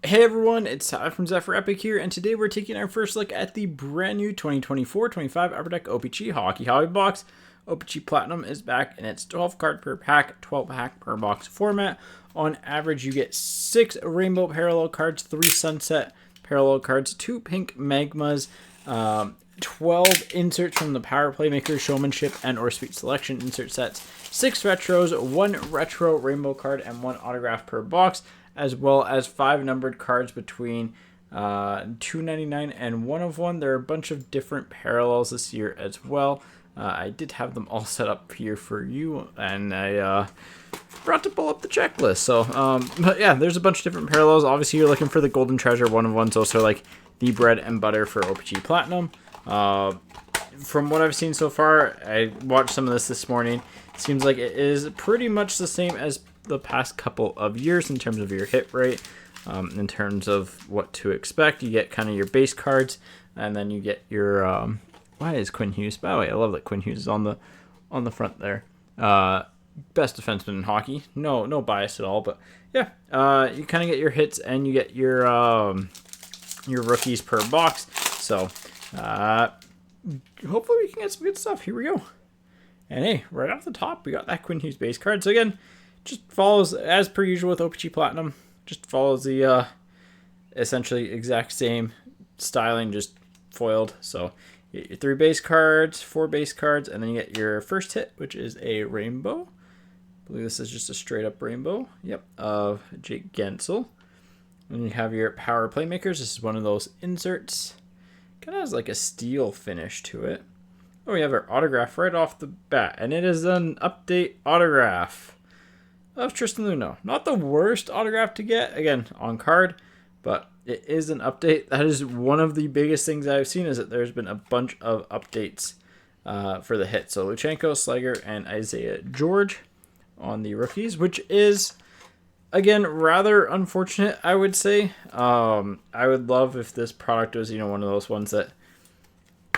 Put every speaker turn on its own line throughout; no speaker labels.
Hey everyone, it's Tyler from Zephyr Epic here, and today we're taking our first look at the brand new 2024-25 Upper Deck OPC Hockey Hobby Box. OPC Platinum is back in its 12 card per pack, 12 pack per box format. On average, you get 6 rainbow parallel cards, 3 sunset parallel cards, 2 pink magmas, 12 inserts from the Power Playmaker, Showmanship, and or Sweet Selection insert sets, 6 retros, 1 retro rainbow card, and 1 autograph per box, as well as 5 numbered cards between $2.99 and 1 of 1. There are a bunch of different parallels this year as well. I did have them all set up here for you, and I forgot to pull up the checklist. So, but yeah, there's a bunch of different parallels. Obviously, you're looking for the Golden Treasure 1 of 1's also like the bread and butter for OPC Platinum. From what I've seen so far, I watched some of this morning. It seems like it is pretty much the same as the past couple of years in terms of your hit rate, in terms of what to expect. You get kind of your base cards, and then you get your why is Quinn Hughes? By the way, I love that Quinn Hughes is on the front there. Best defenseman in hockey. No bias at all, but yeah, you kind of get your hits and you get your rookies per box. So hopefully we can get some good stuff. Here we go. And hey, right off the top, we got that Quinn Hughes base card. So again, just follows, as per usual with OPC Platinum, just follows the essentially exact same styling, just foiled. So you get your 3 base cards, 4 base cards, and then you get your first hit, which is a rainbow. I believe this is just a straight up rainbow. Yep, of Jake Gensel. And you have your Power Playmakers. This is one of those inserts. Kind of has like a steel finish to it. Oh, we have our autograph right off the bat, and it is an update autograph of Tristan Luneau. Not the worst autograph to get, again, on card, but it is an update. That is one of the biggest things I've seen, is that there's been a bunch of updates for the hit. So Luchenko, Slager, and Isaiah George on the rookies, which is, again, rather unfortunate, I would say. I would love if this product was, one of those ones that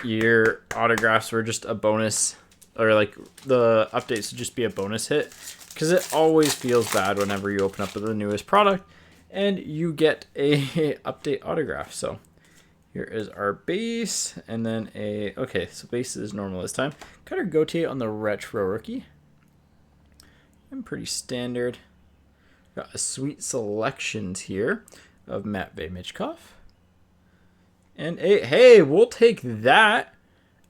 your autographs were just a bonus, or like the updates would just be a bonus hit, because it always feels bad whenever you open up the newest product and you get a update autograph. So here is our base, and then so base is normal this time. Cutter Gauthier on the retro rookie, and pretty standard. Got a Sweet Selections here of Matvei Michkov. And hey, we'll take that.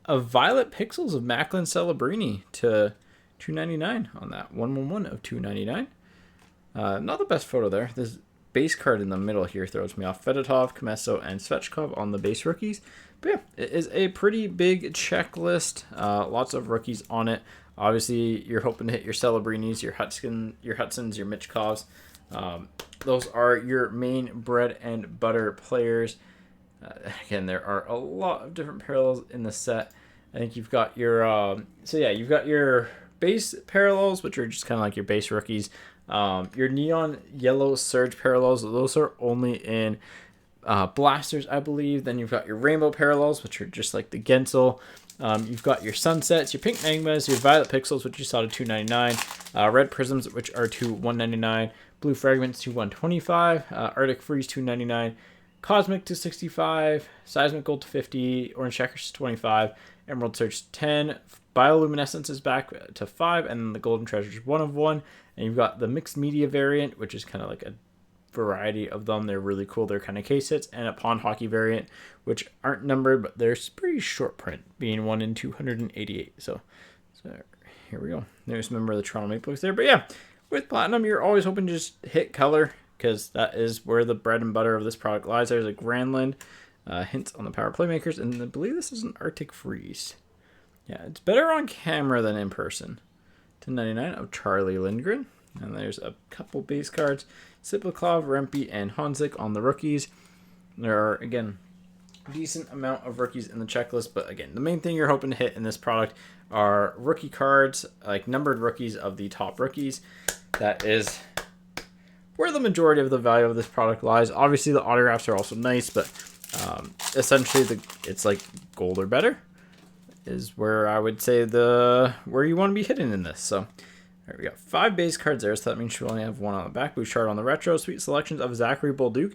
A Violet Pixels of Macklin Celebrini to $2.99 on that. 111 of $2.99. Not the best photo there. This base card in the middle here throws me off. Fedotov, Komesso, and Svechkov on the base rookies. But yeah, it is a pretty big checklist. Lots of rookies on it. Obviously, you're hoping to hit your Celebrinis, your Hutsons, your Michkovs. Those are your main bread and butter players. Again, there are a lot of different parallels in the set. I think you've got your you've got your base parallels, which are just kind of like your base rookies. Your neon yellow surge parallels, those are only in blasters, I believe. Then you've got your rainbow parallels, which are just like the Gensel. You've got your sunsets, your pink magmas, your violet pixels, which you saw to $2.99, red prisms, which are to $1.99, blue fragments to $1.25, Arctic freeze to $2.99. Cosmic to $65, Seismic Gold to $50, Orange Checkers to $25, Emerald Surge to $10, Bioluminescence is back to $5, and then the Golden Treasure is 1 of 1. And you've got the Mixed Media variant, which is kind of like a variety of them. They're really cool. They're kind of case hits, and a Pond Hockey variant, which aren't numbered, but they're pretty short print, being 1 in 288. So here we go. There's a member of the Toronto Maple Leafs there. But yeah, with Platinum, you're always hoping to just hit color, because that is where the bread and butter of this product lies. There's a Granlund, hints on the Power Playmakers, and I believe this is an Arctic Freeze. Yeah, it's better on camera than in person. To $99 of Charlie Lindgren. And there's a couple base cards, Siplaklov, Rempe, and Honzik on the rookies. There are, again, a decent amount of rookies in the checklist, but again, the main thing you're hoping to hit in this product are rookie cards, like numbered rookies of the top rookies. That is where the majority of the value of this product lies. Obviously, the autographs are also nice, but essentially it's like gold or better is where I would say where you want to be hitting in this. So there we got 5 base cards there, so that means you only have 1 on the back. Bouchard on the retro. Sweet Selections of Zachary Bolduc.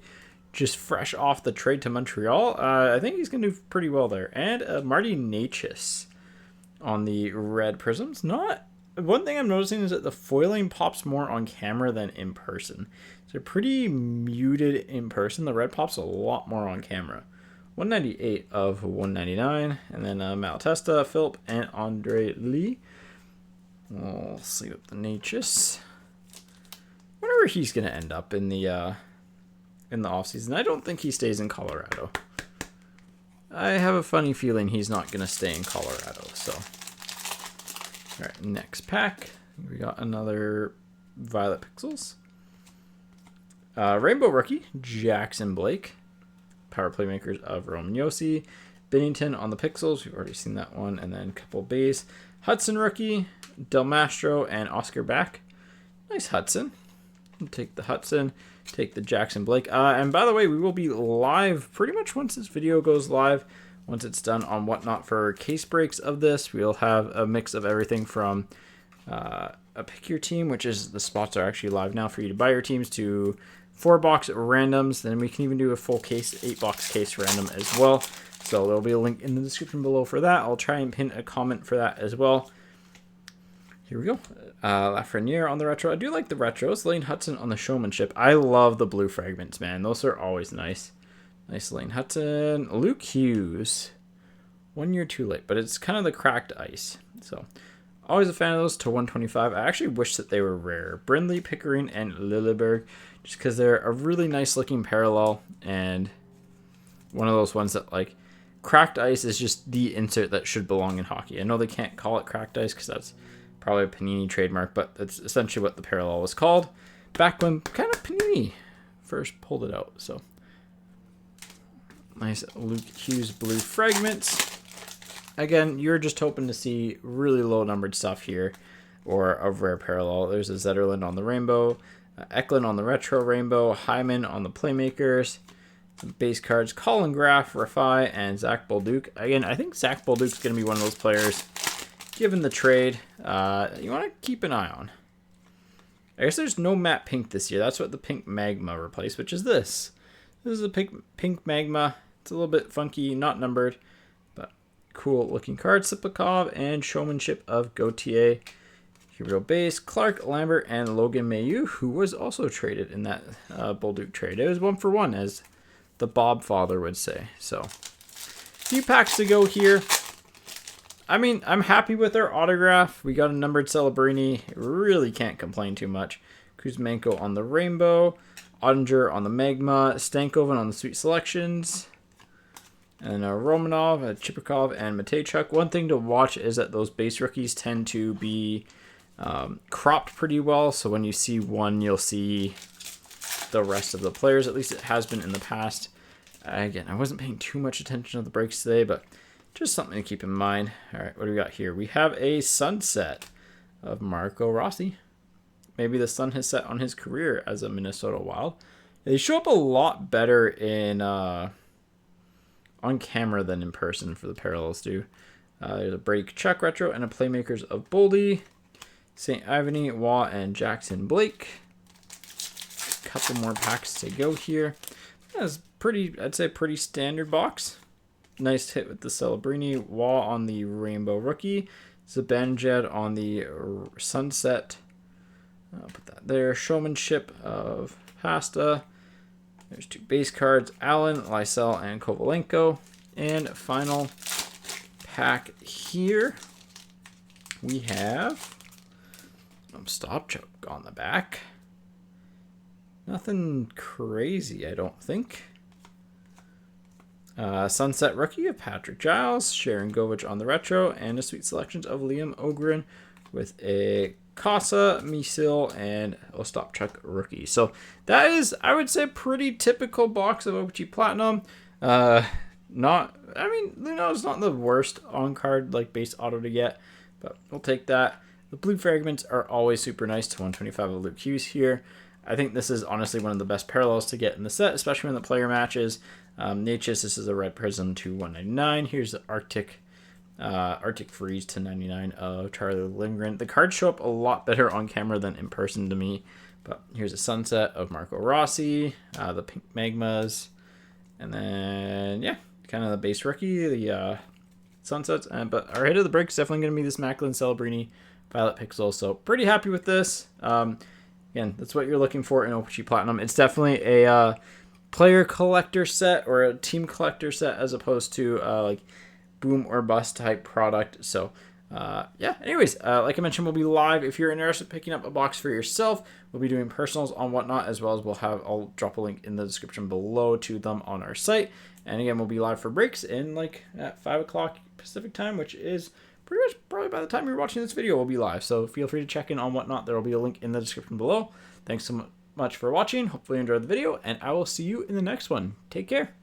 just fresh off the trade to Montreal. I think he's going to do pretty well there. And Marty Necas on the red prisms. Not one thing I'm noticing is that the foiling pops more on camera than in person. They're pretty muted in person. The red pops a lot more on camera. 198 of 199. And then Malatesta, Philip, and Andre Lee. We'll see what the Necas. Wonder where he's going to end up in the offseason. I don't think he stays in Colorado. I have a funny feeling he's not going to stay in Colorado. So, all right, next pack. We got another Violet Pixels. Rainbow Rookie, Jackson Blake. Power Playmakers of Roman Yossi. Binnington on the Pixels. We've already seen that one. And then a couple base. Hutson Rookie, Del Mastro, and Oscar Back. Nice Hutson. We'll take the Hutson. Take the Jackson Blake. And by the way, we will be live pretty much once this video goes live. Once it's done on Whatnot for case breaks of this, we'll have a mix of everything from a pick your team, which is the spots are actually live now for you to buy your teams, to 4-box randoms. Then we can even do a full case, 8-box case random as well. So there'll be a link in the description below for that. I'll try and pin a comment for that as well. Here we go. Lafreniere on the retro. I do like the retros. Lane Hutson on the showmanship. I love the blue fragments, man. Those are always nice. Nice Lane Hutson. Luke Hughes. 1 year too late, but it's kind of the cracked ice. So, always a fan of those to 125. I actually wish that they were rare. Brindley, Pickering, and Lilleberg. Just because they're a really nice looking parallel. And one of those ones that, like, cracked ice is just the insert that should belong in hockey. I know they can't call it cracked ice because that's probably a Panini trademark, but that's essentially what the parallel was called back when kind of Panini first pulled it out. So nice Luke Hughes blue fragments. Again, you're just hoping to see really low numbered stuff here, or a rare parallel. There's a Zetterlund on the rainbow, Eklund on the retro rainbow, Hyman on the playmakers. Some base cards: Colin Graff, Rafai, and Zach Bolduc. Again, I think Zach Bolduc's going to be one of those players, given the trade, you want to keep an eye on. I guess there's no matte pink this year. That's what the pink magma replaced, which is this. This is a pink magma. It's a little bit funky, not numbered, but cool looking card. Sipakov and showmanship of Gautier. Here we go. Base, Clark, Lambert, and Logan Mailloux, who was also traded in that Bolduc trade. It was 1 for 1, as the Bob father would say. So, a few packs to go here. I mean, I'm happy with our autograph. We got a numbered Celebrini. Really can't complain too much. Kuzmenko on the rainbow. Ottinger on the magma. Stankoven on the sweet selections. And Romanov, Chipikov, and Matejchuk. One thing to watch is that those base rookies tend to be cropped pretty well. So when you see one, you'll see the rest of the players. At least it has been in the past. Again, I wasn't paying too much attention to the breaks today, but just something to keep in mind. All right, what do we got here? We have a sunset of Marco Rossi. Maybe the sun has set on his career as a Minnesota Wild. They show up a lot better in on camera than in person for the parallels do. There's a break Chuck retro and a playmakers of Boldy, St. Ivany, Waugh, and Jackson Blake. A couple more packs to go here. That's pretty, I'd say pretty standard box. Nice hit with the Celebrini, Waugh on the rainbow rookie, Zibanejad on the sunset. I'll put that there. Showmanship of Pasta. There's 2 base cards: Allen, Lysell, and Kovalenko. And final pack here, we have Stop Choke on the back. Nothing crazy, I don't think. Sunset rookie of Patrick Giles, Sharon Govich on the retro, and a sweet selection of Liam Ogren with a Casa, Misil, and Ostapchuk rookie. So that is, I would say, pretty typical box of OPC Platinum. Not, I mean, it's not the worst on card like base auto to get, but we'll take that. The blue fragments are always super nice to 125 of Luke Hughes here. I think this is honestly one of the best parallels to get in the set, especially when the player matches. Natchez, this is a red prism to 199. Here's the Arctic Freeze to 99 of Charlie Lindgren. The cards show up a lot better on camera than in person to me, But here's a sunset of Marco Rossi, the pink magmas, and then yeah, kind of the base rookie, the sunsets. But our hit of the break is definitely going to be this Macklin Celebrini Violet Pixel. So pretty happy with this. Again, that's what you're looking for in OPC Platinum. It's definitely a player collector set or a team collector set as opposed to like boom or bust type product. So yeah, anyways, like I mentioned, we'll be live. If you're interested in picking up a box for yourself, we'll be doing personals on Whatnot, as well as I'll drop a link in the description below to them on our site. And again, we'll be live for breaks in like at 5 o'clock Pacific time, which is pretty much probably by the time you're watching this video, we'll be live. So feel free to check in on Whatnot. There will be a link in the description below. Thanks so much for watching. Hopefully you enjoyed the video, and I will see you in the next one. Take care.